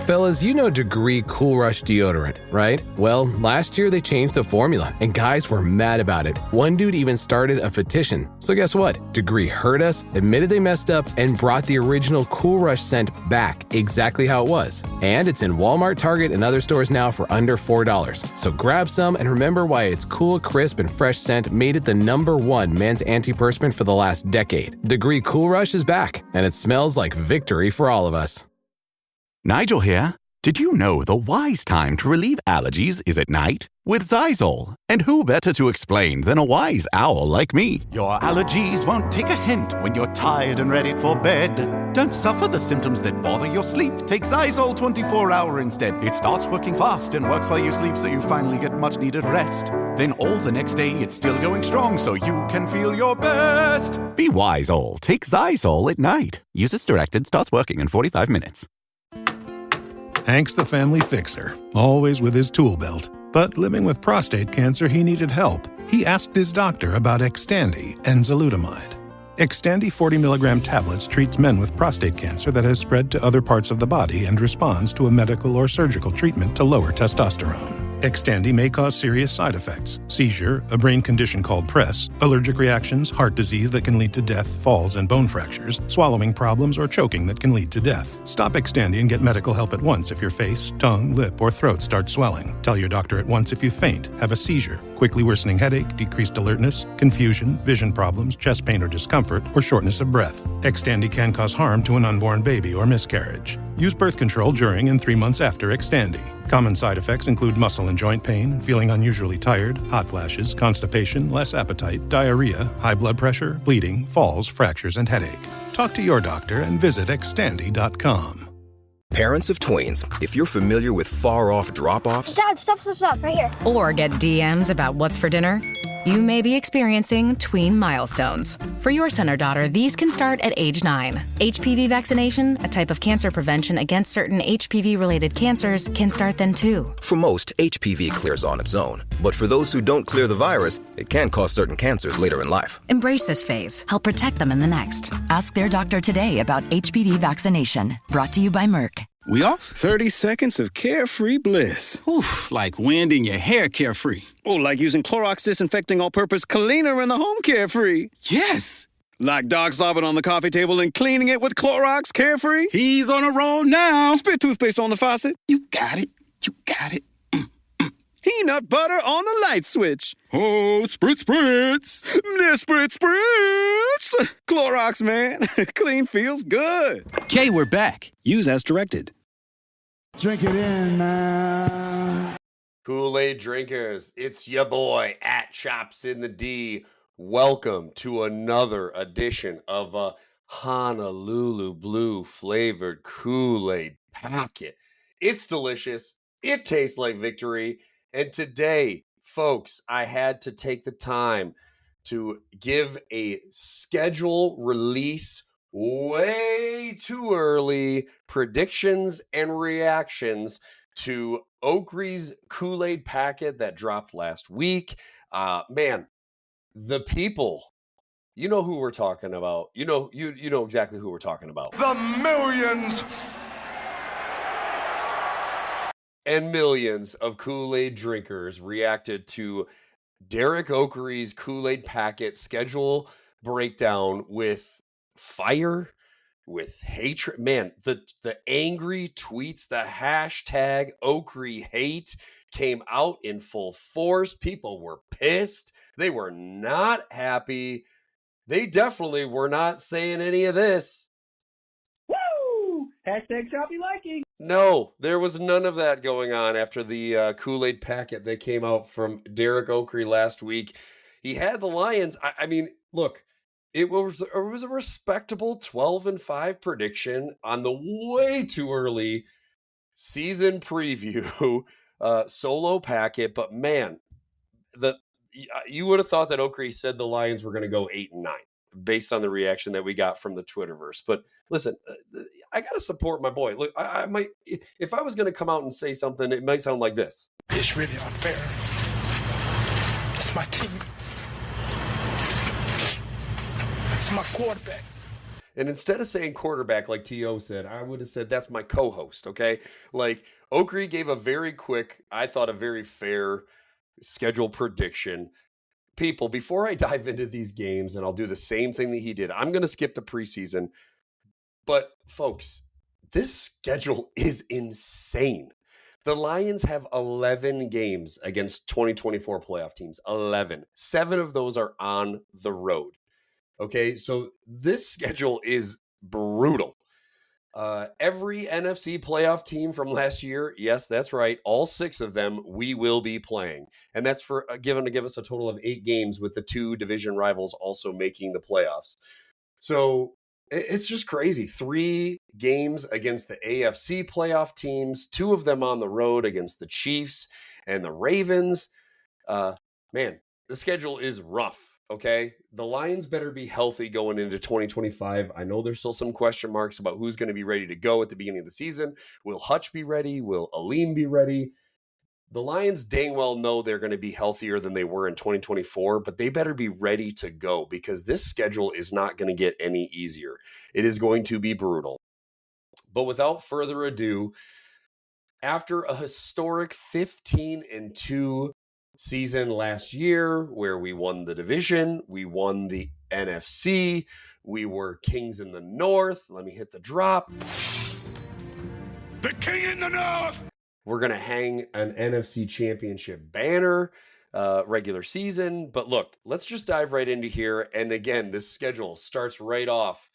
Fellas, you know Degree Cool Rush deodorant, right? Well, last year they changed the formula, and guys were mad about it. One dude even started a petition. So guess what? Degree heard us, admitted they messed up, and brought the original Cool Rush scent back exactly how it was. And it's in Walmart, Target, and other stores now for under $4. So grab some and remember why its cool, crisp, and fresh scent made it the #1 men's antiperspirant for the last decade. Degree Cool Rush is back, and it smells like victory for all of us. Nigel here. Did you know the wise time to relieve allergies is at night? With Xyzal. And who better to explain than a wise owl like me? Your allergies won't take a hint when you're tired and ready for bed. Don't suffer the symptoms that bother your sleep. Take Xyzal 24-hour instead. It starts working fast and works while you sleep, so you finally get much-needed rest. Then all the next day, it's still going strong, so you can feel your best. Be wise, all. Take Xyzal at night. Use as directed. Starts working in 45 minutes. Hank's the family fixer, always with his tool belt. But living with prostate cancer, he needed help. He asked his doctor about Xtandi and enzalutamide. Xtandi 40 milligram tablets treats men with prostate cancer that has spread to other parts of the body and responds to a medical or surgical treatment to lower testosterone. Xtandi may cause serious side effects: seizure, a brain condition called PRESS, allergic reactions, heart disease that can lead to death, falls and bone fractures, swallowing problems, or choking that can lead to death. Stop Xtandi and get medical help at once if your face, tongue, lip, or throat start swelling. Tell your doctor at once if you faint, have a seizure, quickly worsening headache, decreased alertness, confusion, vision problems, chest pain or discomfort, or shortness of breath. Xtandi can cause harm to an unborn baby or miscarriage. Use birth control during and 3 months after Xtandi. Common side effects include muscle and joint pain, feeling unusually tired, hot flashes, constipation, less appetite, diarrhea, high blood pressure, bleeding, falls, fractures, and headache. Talk to your doctor and visit Xtandi.com. Parents of tweens, if you're familiar with far-off drop-offs... Dad, stop, right here. Or get DMs about what's for dinner, you may be experiencing tween milestones. For your son or daughter, these can start at age 9. HPV vaccination, a type of cancer prevention against certain HPV-related cancers, can start then too. For most, HPV clears on its own. But for those who don't clear the virus, it can cause certain cancers later in life. Embrace this phase. Help protect them in the next. Ask their doctor today about HPV vaccination. Brought to you by Merck. We off? 30 seconds of carefree bliss. Oof, like winding your hair carefree. Oh, like using Clorox Disinfecting All-Purpose Cleaner in the home carefree. Yes. Like dog slobbing on the coffee table and cleaning it with Clorox Carefree. He's on a roll now. Spit toothpaste on the faucet. You got it. You got it. Peanut butter on the light switch. Oh, spritz, spritz. Spritz, spritz. Clorox, man. Clean feels good. Okay, we're back. Use as directed. Drink it in, man. Kool-Aid drinkers, it's your boy at Chops in the D. Welcome to another edition of a Honolulu Blue flavored Kool-Aid packet. It's delicious. It tastes like victory. And today, folks, I had to take the time to give a schedule release way too early predictions and reactions to Oakrey's Kool-Aid packet that dropped last week. Man, the people, you know who we're talking about. You know exactly who we're talking about. The millions and millions of Kool-Aid drinkers reacted to Derek Oakrey's Kool-Aid packet schedule breakdown with fire, with hatred. Man, the angry tweets, the hashtag Oakrey hate came out in full force. People were pissed. They were not happy. They definitely were not saying any of this. Woo! Hashtag choppy liking. No, there was none of that going on after the Kool-Aid packet that came out from Derek Oakrey last week. He had the Lions. I mean, look, it was a respectable 12-5 prediction on the way too early season preview solo packet. But man, you would have thought that Oakrey said the Lions were going to go 8-9 based on the reaction that we got from the Twitterverse. But listen, I got to support my boy. Look, I might, if I was going to come out and say something, it might sound like this. It's really unfair. It's my team. It's my quarterback. And instead of saying quarterback like T.O. said, I would have said that's my co-host, okay? Like, Oakrey gave a very quick, I thought a very fair schedule prediction. People, before I dive into these games, and I'll do the same thing that he did, I'm going to skip the preseason. But, folks, this schedule is insane. The Lions have 11 games against 2024 playoff teams. 11. 7 of those are on the road. Okay, so this schedule is brutal. Every NFC playoff team from last year, yes, that's right, all 6 of them we will be playing. And that's for given to give us a total of 8 games with the 2 division rivals also making the playoffs. So it's just crazy. 3 games against the AFC playoff teams, 2 of them on the road against the Chiefs and the Ravens. Man, the schedule is rough. Okay, the Lions better be healthy going into 2025. I know there's still some question marks about who's going to be ready to go at the beginning of the season. Will Hutch be ready? Will Aleem be ready? The Lions dang well know they're going to be healthier than they were in 2024, but they better be ready to go because this schedule is not going to get any easier. It is going to be brutal. But without further ado, after a historic 15-2 season last year where we won the division, we won the NFC, we were kings in the North. Let me hit the drop. The king in the North! We're going to hang an NFC championship banner regular season. But look, let's just dive right into here. And again, this schedule starts right off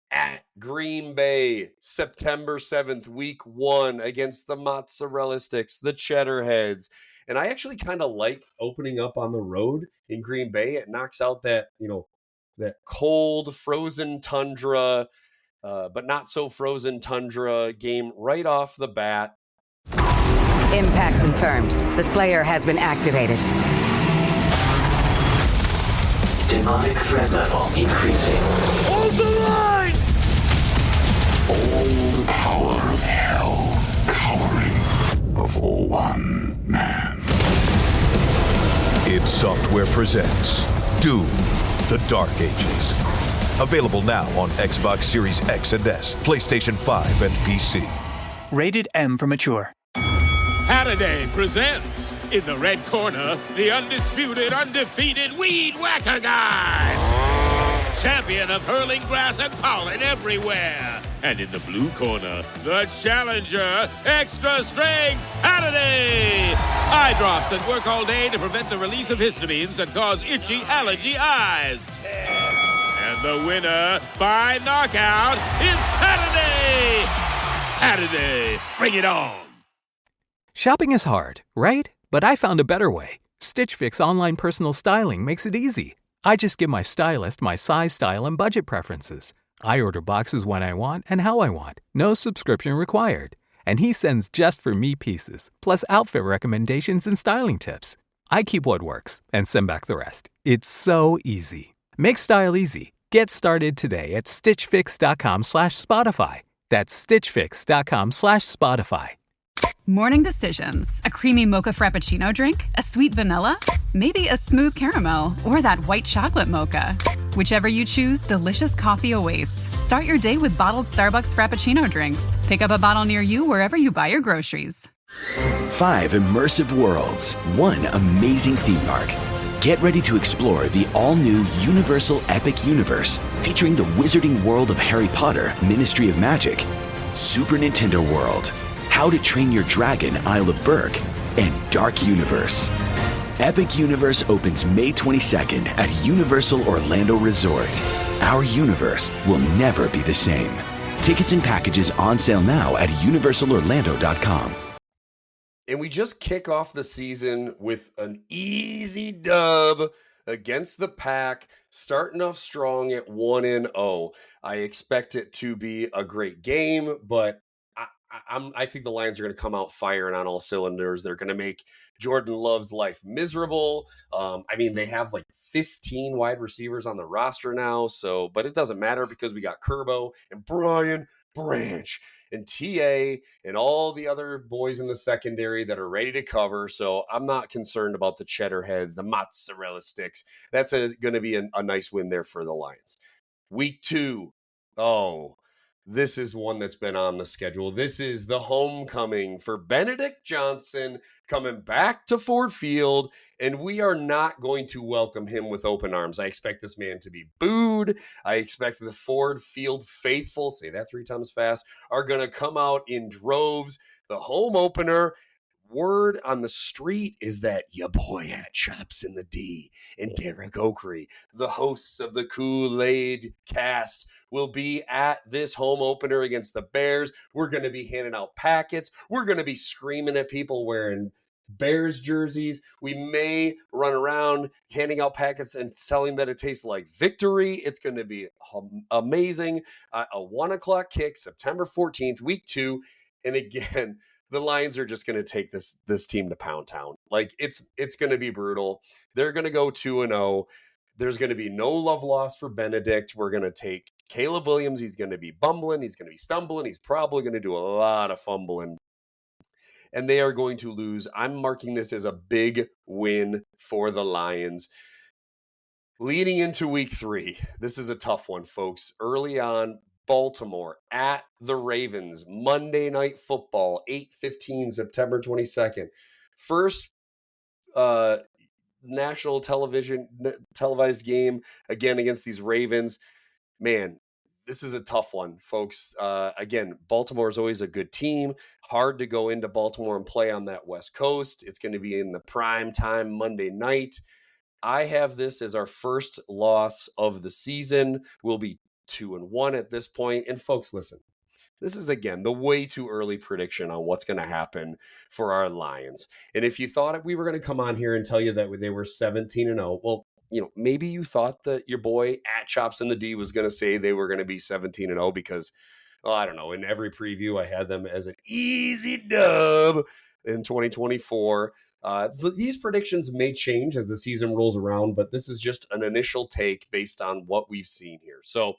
at Green Bay, September 7th, week 1 against the Mozzarella Sticks, the Cheddar Heads. And I actually kind of like opening up on the road in Green Bay. It knocks out that, that cold, frozen tundra, but not so frozen tundra game right off the bat. Impact confirmed. The Slayer has been activated. Demonic threat level increasing. Hold the line! All the power of hell cowering before one man. id Software presents Doom, The Dark Ages. Available now on Xbox Series X and S, PlayStation 5, and PC. Rated M for mature. Halliday presents, in the red corner, the undisputed, undefeated Weed Whacker Guy. Champion of hurling grass and pollen everywhere. And in the blue corner, the challenger, extra strength Halliday. Eye drops that work all day to prevent the release of histamines that cause itchy allergy eyes. And the winner by knockout is Halliday. Halliday, bring it on. Shopping is hard, right? But I found a better way. Stitch Fix online personal styling makes it easy. I just give my stylist my size, style, and budget preferences. I order boxes when I want and how I want. No subscription required. And he sends just for me pieces, plus outfit recommendations and styling tips. I keep what works and send back the rest. It's so easy. Make style easy. Get started today at StitchFix.com/Spotify. That's StitchFix.com/Spotify. Morning decisions. A creamy mocha frappuccino drink? A sweet vanilla? Maybe a smooth caramel or that white chocolate mocha. Whichever you choose, delicious coffee awaits. Start your day with bottled Starbucks Frappuccino drinks. Pick up a bottle near you wherever you buy your groceries. 5 immersive worlds, 1 amazing theme park. Get ready to explore the all-new Universal Epic Universe, featuring the wizarding world of Harry Potter, Ministry of Magic, Super Nintendo World, How to Train Your Dragon, Isle of Berk, and Dark Universe. Epic Universe opens May 22nd at Universal Orlando Resort. Our universe will never be the same. Tickets and packages on sale now at universalorlando.com. And we just kick off the season with an easy dub against the Pack, starting off strong at 1-0. I expect it to be a great game, but I think the Lions are going to come out firing on all cylinders. They're going to make Jordan Love's life miserable. They have like 15 wide receivers on the roster now, but it doesn't matter because we got Kerbo and Brian Branch and TA and all the other boys in the secondary that are ready to cover. So I'm not concerned about the cheddar heads, the mozzarella sticks. That's going to be a nice win there for the Lions. Week 2, Oh, this is one that's been on the schedule. This is the homecoming for Benedict Johnson coming back to Ford Field, and we are not going to welcome him with open arms. I expect this man to be booed. I expect the Ford Field faithful, say that 3 times fast, are going to come out in droves. The home opener, word on the street is that your boy at Chops in the D and Derek Oakrey, the hosts of the Koolaid Cast, will be at this home opener against the Bears. We're going to be handing out packets. We're going to be screaming at people wearing Bears jerseys. We may run around handing out packets and telling that it tastes like victory. It's going to be amazing. A 1 o'clock kick, September 14th, week 2. And again, the Lions are just going to take this team to Pound Town. Like, it's going to be brutal. They're going to go 2-0. There's going to be no love lost for Benedict. We're going to take Caleb Williams. He's going to be bumbling. He's going to be stumbling. He's probably going to do a lot of fumbling. And they are going to lose. I'm marking this as a big win for the Lions. Leading into week 3, this is a tough one, folks. Early on, Baltimore at the Ravens, Monday Night Football, 8:15, September 22nd. First national televised game again against these Ravens. Man, this is a tough one, folks. Again, Baltimore is always a good team. Hard to go into Baltimore and play on that West Coast. It's going to be in the prime time Monday night. I have this as our first loss of the season. We'll be 2-1 at this point. And folks, listen, this is, again, the way too early prediction on what's going to happen for our Lions. And if you thought we were going to come on here and tell you that they were 17-0, well, maybe you thought that your boy at Chops in the D was going to say they were going to be 17-0 because, I don't know, in every preview I had them as an easy dub in 2024. These predictions may change as the season rolls around, but this is just an initial take based on what we've seen here. So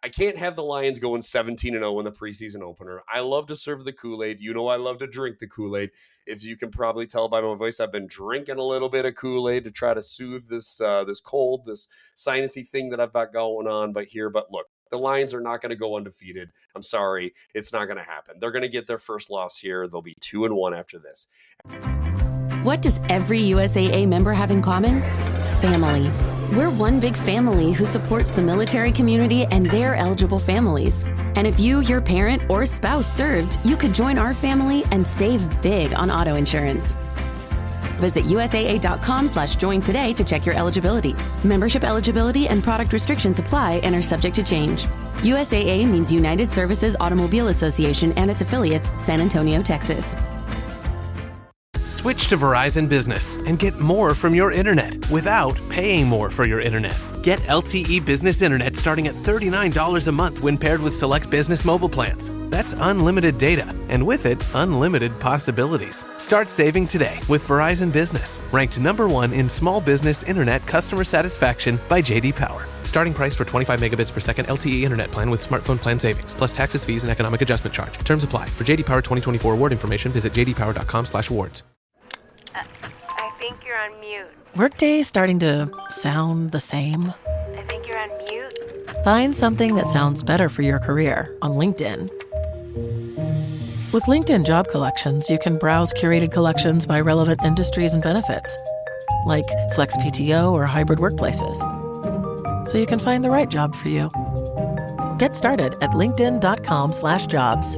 I can't have the Lions going 17-0 in the preseason opener. I love to serve the Kool-Aid. I love to drink the Kool-Aid. If you can probably tell by my voice, I've been drinking a little bit of Kool-Aid to try to soothe this cold, this sinusy thing that I've got going on. But look, the Lions are not going to go undefeated. I'm sorry. It's not going to happen. They're going to get their first loss here. They'll be 2-1 after this. What does every USAA member have in common? Family. We're one big family who supports the military community and their eligible families. And if you, your parent, or spouse served, you could join our family and save big on auto insurance. Visit USAA.com/join today to check your eligibility. Membership eligibility and product restrictions apply and are subject to change. USAA means United Services Automobile Association and its affiliates, San Antonio, Texas. Switch to Verizon Business and get more from your internet without paying more for your internet. Get LTE Business Internet starting at $39 a month when paired with select business mobile plans. That's unlimited data, and with it, unlimited possibilities. Start saving today with Verizon Business, ranked #1 in small business internet customer satisfaction by J.D. Power. Starting price for 25 megabits per second LTE internet plan with smartphone plan savings, plus taxes, fees, and economic adjustment charge. Terms apply. For J.D. Power 2024 award information, visit jdpower.com/awards. I think you're on mute. Workday starting to sound the same? I think you're on mute. Find something that sounds better for your career on LinkedIn. With LinkedIn Job Collections, you can browse curated collections by relevant industries and benefits, like flex PTO or hybrid workplaces, so you can find the right job for you. Get started at linkedin.com/jobs.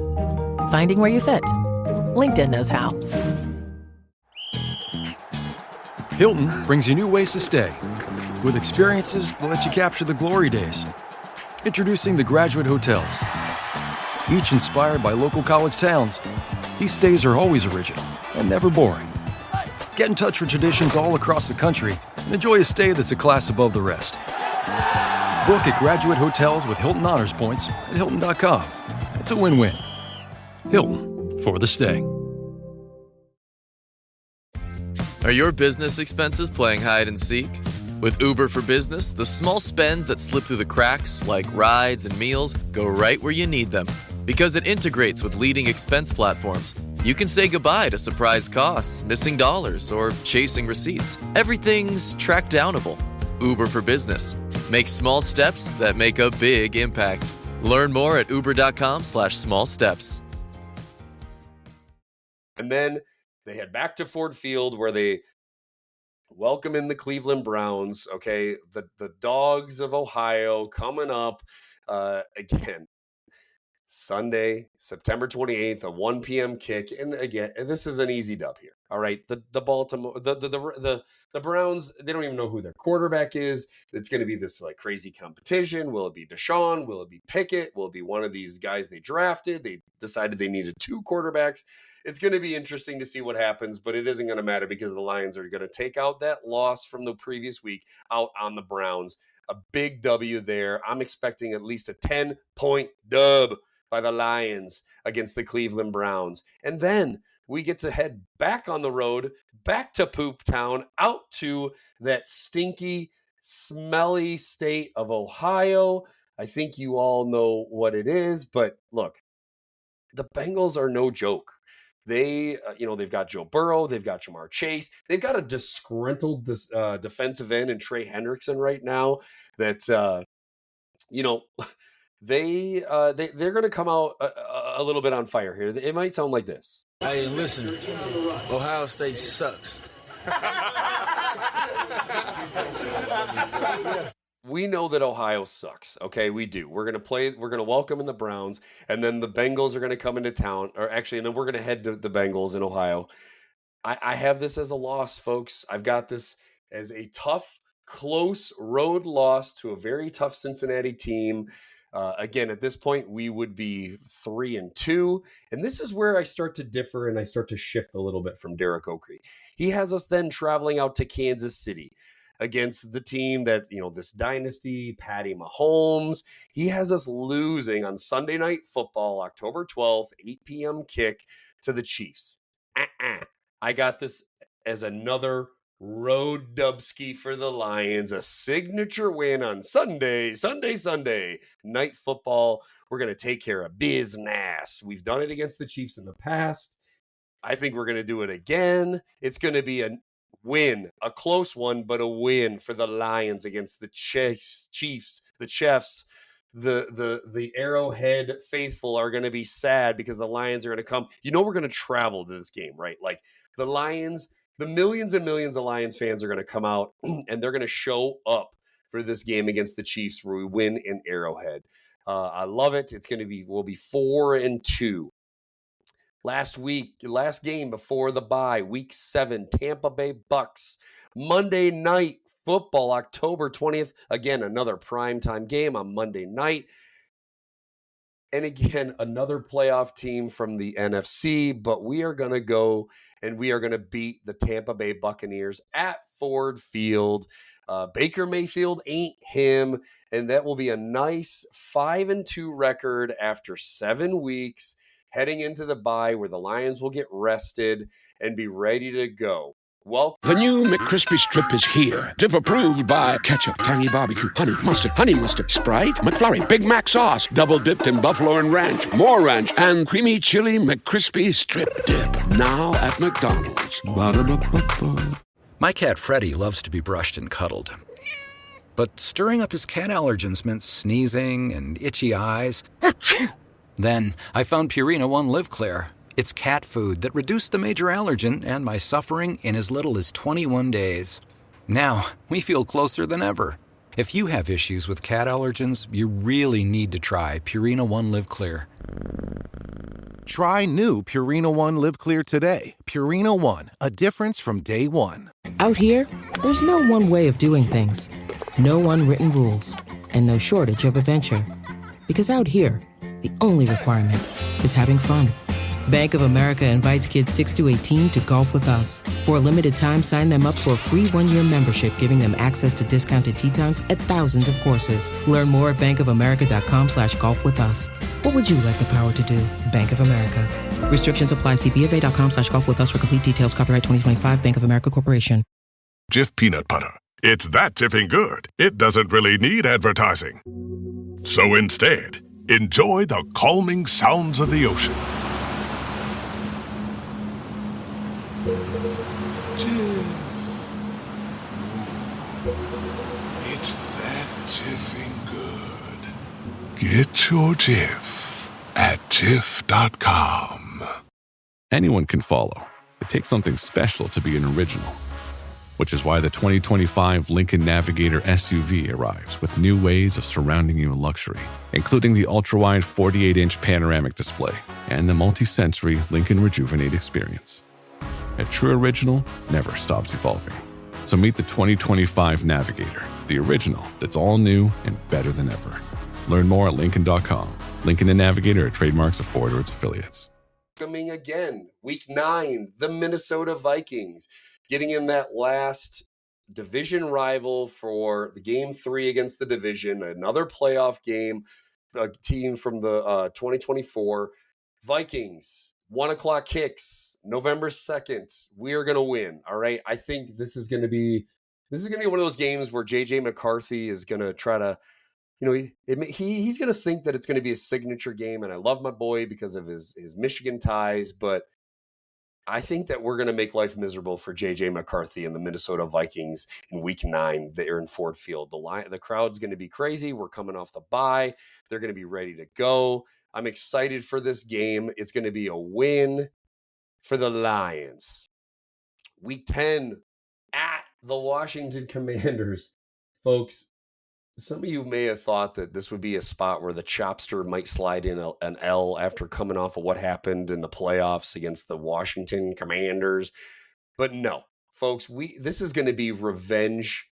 Finding where you fit. LinkedIn knows how. Hilton brings you new ways to stay, with experiences that let you capture the glory days. Introducing the Graduate Hotels. Each inspired by local college towns, these stays are always original and never boring. Get in touch with traditions all across the country and enjoy a stay that's a class above the rest. Book at Graduate Hotels with Hilton Honors Points at Hilton.com. It's a win-win. Hilton, for the stay. Are your business expenses playing hide and seek? With Uber for Business, the small spends that slip through the cracks, like rides and meals, go right where you need them. Because it integrates with leading expense platforms, you can say goodbye to surprise costs, missing dollars, or chasing receipts. Everything's track-downable. Uber for Business. Make small steps that make a big impact. Learn more at uber.com/smallsteps. And then they head back to Ford Field where they welcome in the Cleveland Browns. Okay, the Dogs of Ohio coming up again. Sunday, September 28th, a 1 p.m. kick. And again, this is an easy dub here. All right. The Baltimore, the Browns, they don't even know who their quarterback is. It's going to be this like crazy competition. Will it be Deshaun? Will it be Pickett? Will it be one of these guys they drafted? They decided they needed 2 quarterbacks. It's going to be interesting to see what happens, but it isn't going to matter because the Lions are going to take out that loss from the previous week out on the Browns. A big W there. I'm expecting at least a 10-point dub by the Lions against the Cleveland Browns. And then we get to head back on the road, back to Poop Town, out to that stinky, smelly state of Ohio. I think you all know what it is, but look, the Bengals are no joke. They, they've got Joe Burrow, they've got Jamar Chase, they've got a disgruntled defensive end in Trey Hendrickson right now that, they're going to come out a little bit on fire here. It might sound like this. Hey, listen, Ohio State sucks. We know that Ohio sucks. Okay, we do. We're going to welcome in the Browns, and then the Bengals are going to come into town, and then we're going to head to the Bengals in Ohio. I have this as a loss, folks. I've got this as a tough, close road loss to a very tough Cincinnati team. Again, at this point, we would be 3-2. And this is where I start to differ and I start to shift a little bit from Derek Oakley. He has us then traveling out to Kansas City against the team that, this dynasty, Patty Mahomes. He has us losing on Sunday Night Football, October 12th, 8 p.m. kick to the Chiefs. I got this as another road dubski for the Lions, a signature win on Sunday Night Football. We're going to take care of business. We've done it against the Chiefs in the past. I think we're going to do it again. It's going to be a win, a close one, but a win for the Lions against the Chiefs. The Chiefs, the Arrowhead faithful are going to be sad because the Lions are going to come. We're going to travel to this game, right? Like the Lions. The millions and millions of Lions fans are going to come out and they're going to show up for this game against the Chiefs where we win in Arrowhead. I love it. We'll be 4-2. Last game before the bye, week 7, Tampa Bay Bucks, Monday Night Football, October 20th. Again, another primetime game on Monday night. And again, another playoff team from the NFC, but we are going to go and we are going to beat the Tampa Bay Buccaneers at Ford Field. Baker Mayfield ain't him, and that will be a nice 5-2 record after 7 weeks, heading into the bye where the Lions will get rested and be ready to go. Well, the new McCrispy Strip is here. Dip approved by ketchup, tangy barbecue, honey mustard, Sprite, McFlurry, Big Mac sauce, double dipped in buffalo and ranch, more ranch, and creamy chili McCrispy Strip Dip. Now at McDonald's. Ba-da-ba-ba-ba. My cat Freddie loves to be brushed and cuddled. But stirring up his cat allergens meant sneezing and itchy eyes. Then I found Purina One Live Clear. It's cat food that reduced the major allergen and my suffering in as little as 21 days. Now, we feel closer than ever. If you have issues with cat allergens, you really need to try Purina One Live Clear. Try new Purina One Live Clear today. Purina One, a difference from day one. Out here, there's no one way of doing things. No unwritten rules. And no shortage of adventure. Because out here, the only requirement is having fun. Bank of America invites kids 6 to 18 to golf with us. For a limited time, sign them up for a free 1-year membership, giving them access to discounted tee times at thousands of courses. Learn more at bankofamerica.com/golf with us. What would you like the power to do? Bank of America. Restrictions apply. See BofA.com/golf with us for complete details. Copyright 2025 Bank of America Corporation. Jif peanut butter. It's that Jiffing good. It doesn't really need advertising. So instead, enjoy the calming sounds of the ocean. It's that Jiffing good. Get your Jif at jif.com. Anyone can follow. It takes something special to be an original, which is why the 2025 Lincoln Navigator SUV arrives with new ways of surrounding you in luxury, including the ultra-wide 48-inch panoramic display and the multi-sensory Lincoln Rejuvenate experience. A true original never stops evolving. So meet the 2025 Navigator, the original that's all new and better than ever. Learn more at Lincoln.com. Lincoln and Navigator are trademarks of Ford or its affiliates. Coming again, Week 9, the Minnesota Vikings, getting in that last division rival for the Game 3 against the division, another playoff game, a team from the 2024 Vikings. 1 o'clock kicks, November 2nd. We are going to win, all right? I think this is going to be one of those games where J.J. McCarthy is going to try to, he's going to think that it's going to be a signature game, and I love my boy because of his Michigan ties, but I think that we're going to make life miserable for J.J. McCarthy and the Minnesota Vikings in Week 9 there in Ford Field. The crowd's going to be crazy. We're coming off the bye. They're going to be ready to go. I'm excited for this game. It's going to be a win for the Lions. Week 10 at the Washington Commanders. Folks, some of you may have thought that this would be a spot where the Chopster might slide in an L after coming off of what happened in the playoffs against the Washington Commanders. But no, folks, this is going to be revenge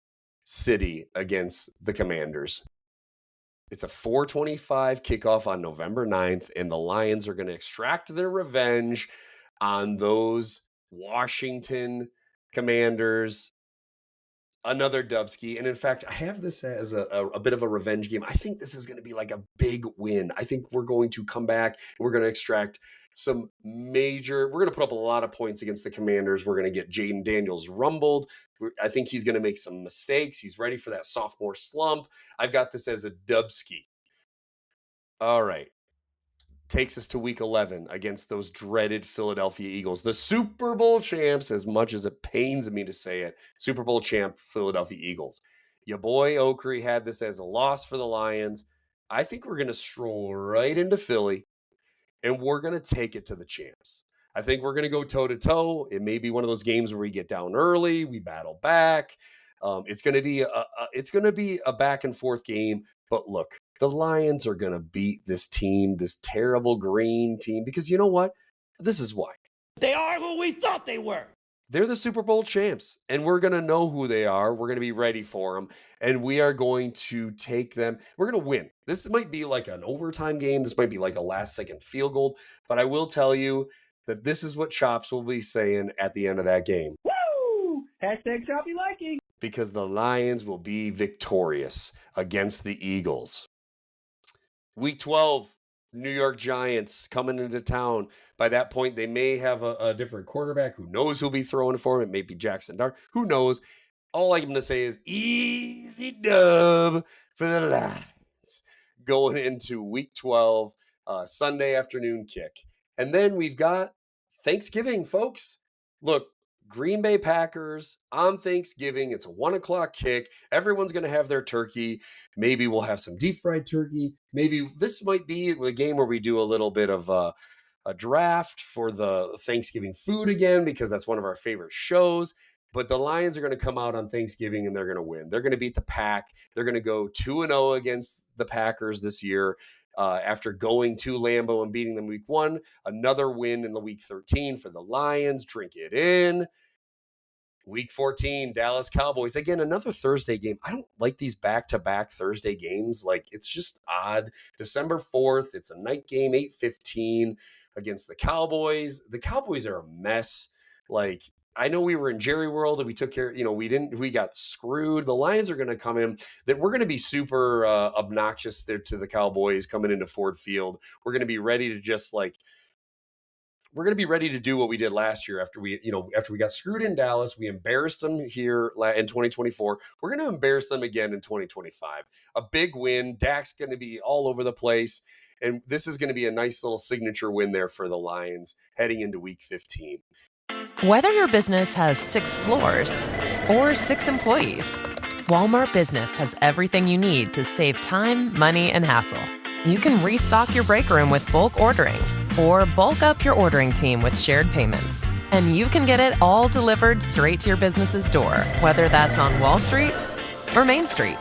city against the Commanders. It's a 4:25 kickoff on November 9th, and the Lions are going to extract their revenge on those Washington Commanders. Another Dubsky. And in fact, I have this as a bit of a revenge game. I think this is going to be like a big win. I think we're going to come back and we're going to extract we're going to put up a lot of points against the Commanders. We're going to get Jaden Daniels rumbled. I think he's going to make some mistakes. He's ready for that sophomore slump. I've got this as a Dubsky. All right. Takes us to Week 11 against those dreaded Philadelphia Eagles, the Super Bowl champs, as much as it pains me to say it, Super Bowl champ Philadelphia Eagles. Your boy Oakrey had this as a loss for the Lions. I think we're going to stroll right into Philly, and we're going to take it to the champs. I think we're going to go toe-to-toe. It may be one of those games where we get down early, we battle back. It's going to be a back-and-forth game, but look, the Lions are going to beat this team, this terrible green team, because you know what? This is why. They are who we thought they were. They're the Super Bowl champs, and we're going to know who they are. We're going to be ready for them, and we are going to take them. We're going to win. This might be like an overtime game. This might be like a last-second field goal, but I will tell you that this is what Chops will be saying at the end of that game. Woo! Hashtag Choppy Liking. Because the Lions will be victorious against the Eagles. Week 12, New York Giants coming into town. By that point, they may have a different quarterback. Who knows who'll be throwing for him? It may be Jackson Dart. Who knows? All I'm going to say is easy dub for the Lions going into Week 12, Sunday afternoon kick. And then we've got Thanksgiving, folks. Look, Green Bay Packers on Thanksgiving. It's a 1 o'clock kick. Everyone's going to have their turkey. Maybe we'll have some deep fried turkey. Maybe this might be a game where we do a little bit of a draft for the Thanksgiving food again, because that's one of our favorite shows. But the Lions are going to come out on Thanksgiving and they're going to win. They're going to beat the Pack. They're going to go 2-0 against the Packers this year. After going to Lambeau and beating them Week 1, another win in the Week 13 for the Lions. Drink it in. Week 14, Dallas Cowboys. Again, another Thursday game. I don't like these back-to-back Thursday games. Like, it's just odd. December 4th, it's a night game, 8:15 against the Cowboys. The Cowboys are a mess. Like, I know we were in Jerry World and we took care, we got screwed. The Lions are going to come in, that we're going to be super obnoxious there to the Cowboys coming into Ford Field. We're going to be ready to we're going to be ready to do what we did last year after we got screwed in Dallas. We embarrassed them here in 2024. We're going to embarrass them again in 2025. A big win. Dak's going to be all over the place. And this is going to be a nice little signature win there for the Lions heading into Week 15. Whether your business has 6 floors or 6 employees, Walmart Business has everything you need to save time, money, and hassle. You can restock your break room with bulk ordering or bulk up your ordering team with shared payments. And you can get it all delivered straight to your business's door, whether that's on Wall Street or Main Street.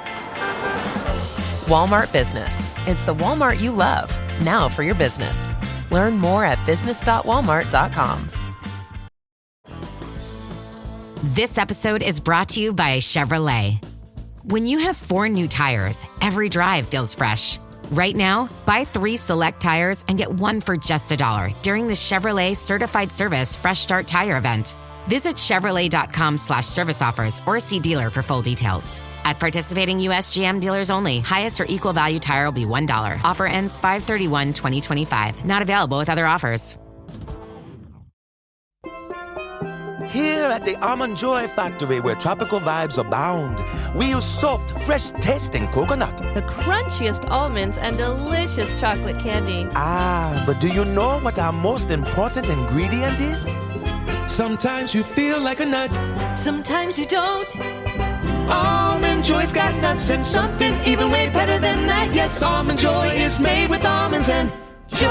Walmart Business. It's the Walmart you love, now for your business. Learn more at business.walmart.com. This episode is brought to you by Chevrolet. When you have 4 new tires, every drive feels fresh. Right now, buy 3 select tires and get 1 for just $1 during the Chevrolet Certified Service Fresh Start Tire event. Visit Chevrolet.com/service offers or see dealer for full details. At participating U.S. GM dealers only, highest or equal value tire will be $1. Offer ends 5/31/2025. Not available with other offers. Here at the Almond Joy Factory, where tropical vibes abound, we use soft, fresh-tasting coconut. The crunchiest almonds and delicious chocolate candy. Ah, but do you know what our most important ingredient is? Sometimes you feel like a nut. Sometimes you don't. Almond Joy's got nuts and something even way better than that. Yes, Almond Joy is made with almonds and joy.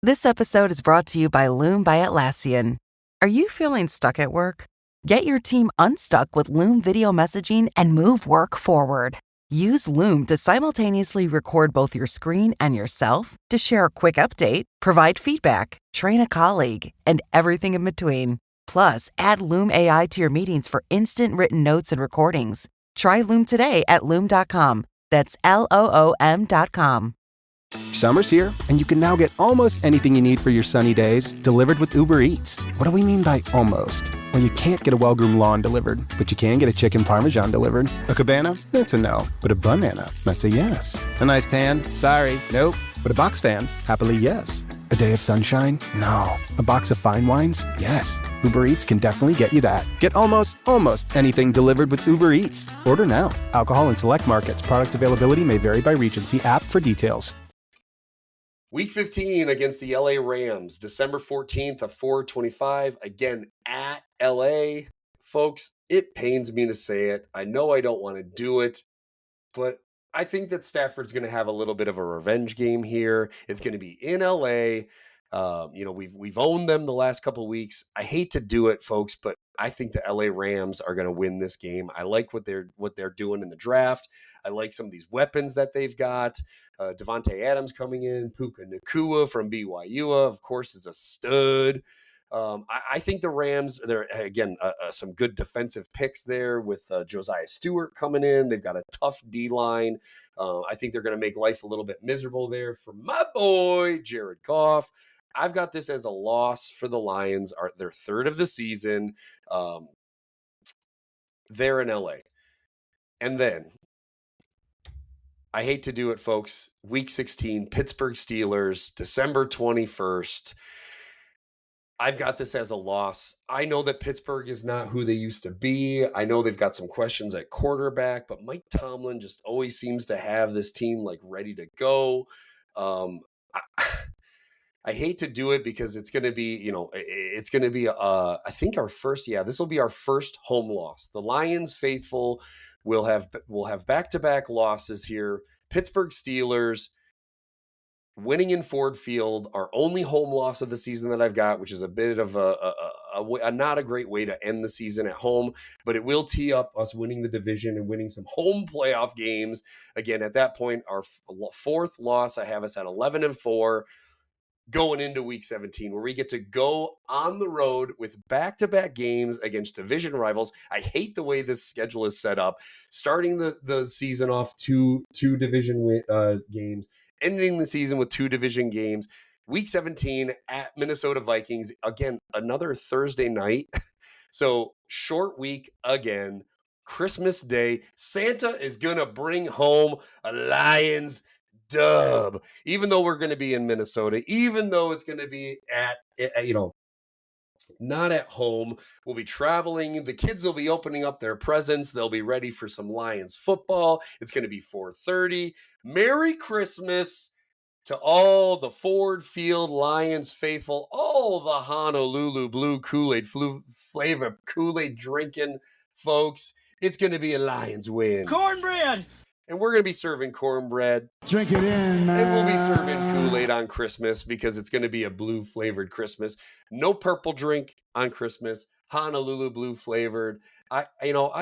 This episode is brought to you by Loom by Atlassian. Are you feeling stuck at work? Get your team unstuck with Loom video messaging and move work forward. Use Loom to simultaneously record both your screen and yourself, to share a quick update, provide feedback, train a colleague, and everything in between. Plus, add Loom AI to your meetings for instant written notes and recordings. Try Loom today at Loom.com. That's LOOM.com. Summer's here, and you can now get almost anything you need for your sunny days delivered with Uber Eats. What do we mean by almost? Well, you can't get a well-groomed lawn delivered, but you can get a chicken parmesan delivered. A cabana? That's a no. But a banana? That's a yes. A nice tan? Sorry, nope. But a box fan? Happily, yes. A day of sunshine? No. A box of fine wines? Yes. Uber Eats can definitely get you that. Get almost anything delivered with Uber Eats. Order now. Alcohol in select markets. Product availability may vary by region. See app for details. Week 15 against the LA Rams, December 14th of 4/25, again at LA. Folks, it pains me to say it. I know I don't want to do it, but I think that Stafford's going to have a little bit of a revenge game here. It's going to be in LA. We've owned them the last couple of weeks. I hate to do it, folks, but I think the LA Rams are going to win this game. I like what they're doing in the draft. I like some of these weapons that they've got. Devontae Adams coming in, Puka Nacua from BYU, of course, is a stud. I think the Rams, they're, again, some good defensive picks there with Josiah Stewart coming in. They've got a tough D-line. I think they're going to make life a little bit miserable there for my boy, Jared Goff. I've got this as a loss for the Lions, their third of the season. They're in LA. And then, I hate to do it, folks, Week 16, Pittsburgh Steelers, December 21st. I've got this as a loss. I know that Pittsburgh is not who they used to be. I know they've got some questions at quarterback, but Mike Tomlin just always seems to have this team like ready to go. I hate to do it because it's going to be, I think this will be our first home loss. The Lions faithful will have back-to-back losses here. Pittsburgh Steelers winning in Ford Field, our only home loss of the season that I've got, which is a bit of a not a great way to end the season at home, but it will tee up us winning the division and winning some home playoff games. Again, at that point, our fourth loss, I have us at 11-4. Going into Week 17, where we get to go on the road with back-to-back games against division rivals. I hate the way this schedule is set up. Starting the season off two division games, ending the season with 2 division games. Week 17 at Minnesota Vikings. Again, another Thursday night. So short week again. Christmas Day. Santa is going to bring home a Lions dub, even though we're going to be in Minnesota, even though it's going to be not at home. We'll be traveling. The kids will be opening up their presents. They'll be ready for some Lions football. It's going to be 4:30. Merry Christmas to all the Ford Field Lions faithful, all the Honolulu blue Kool-Aid flavor Kool-Aid drinking folks. It's going to be a Lions win. Cornbread! And we're going to be serving cornbread. Drink it in, man. And we'll be serving Kool-Aid on Christmas because it's going to be a blue flavored Christmas. No purple drink on Christmas. Honolulu blue flavored. I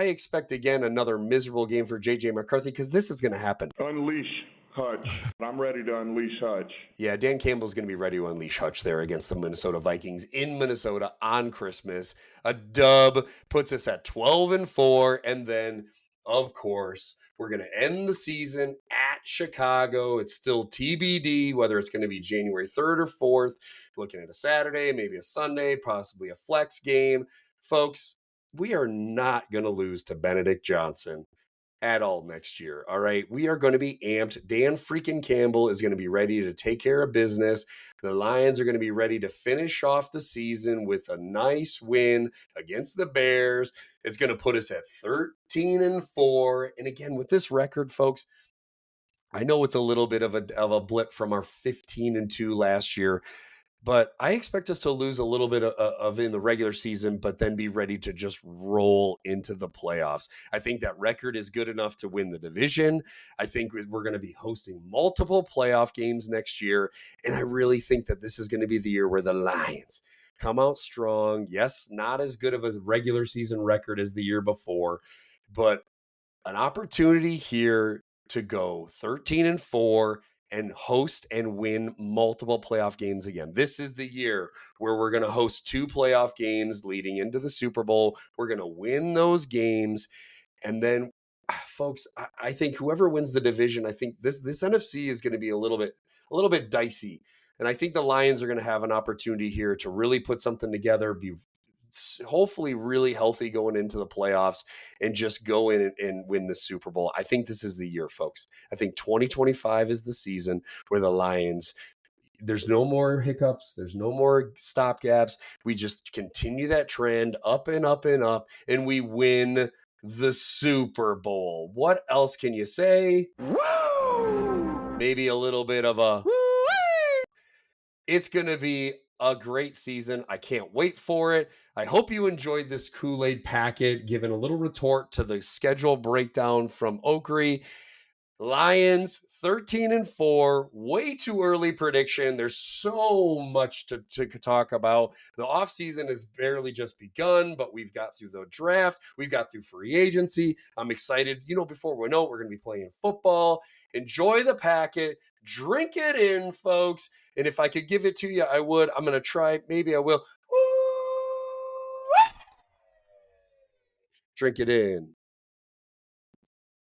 expect again another miserable game for JJ McCarthy because this is going to happen. Unleash Hutch. I'm ready to unleash Hutch. Yeah, Dan Campbell's going to be ready to unleash Hutch there against the Minnesota Vikings in Minnesota on Christmas. A dub puts us at 12-4, and then, of course, we're going to end the season at Chicago. It's still TBD whether it's going to be January 3rd or 4th. Looking at a Saturday, maybe a Sunday, possibly a flex game. Folks, we are not going to lose to Benedict Johnson at all next year. All right. We are going to be amped. Dan freaking Campbell is going to be ready to take care of business. The Lions are going to be ready to finish off the season with a nice win against the Bears. It's going to put us at 13-4. And again, with this record, folks, I know it's a little bit of a blip from our 15-2 last year, but I expect us to lose a little bit of in the regular season, but then be ready to just roll into the playoffs. I think that record is good enough to win the division. I think we're going to be hosting multiple playoff games next year. And I really think that this is going to be the year where the Lions come out strong. Yes, not as good of a regular season record as the year before, but an opportunity here to go 13-4 and host and win multiple playoff games again. This is the year where we're going to host 2 playoff games leading into the Super Bowl. We're going to win those games. And then, folks, I think whoever wins the division, I think this NFC is going to be a little bit dicey. And I think the Lions are going to have an opportunity here to really put something together, be hopefully really healthy going into the playoffs, and just go in and win the Super Bowl. I think this is the year, folks. I think 2025 is the season where the Lions, there's no more hiccups. There's no more stopgaps. We just continue that trend up and up and up, and we win the Super Bowl. What else can you say? Woo! Maybe a little bit of a woo-wee! It's going to be a great season. I can't wait for it. I hope you enjoyed this Kool-Aid packet, giving a little retort to the schedule breakdown from Oakry. Lions 13-4, way too early prediction. There's so much to talk about. The offseason has barely just begun, but we've got through the draft. We've got through free agency. I'm excited. Before we know it, we're going to be playing football. Enjoy the packet. Drink it in, folks. And if I could give it to you, I would. I'm going to try. Maybe I will. Drink it in.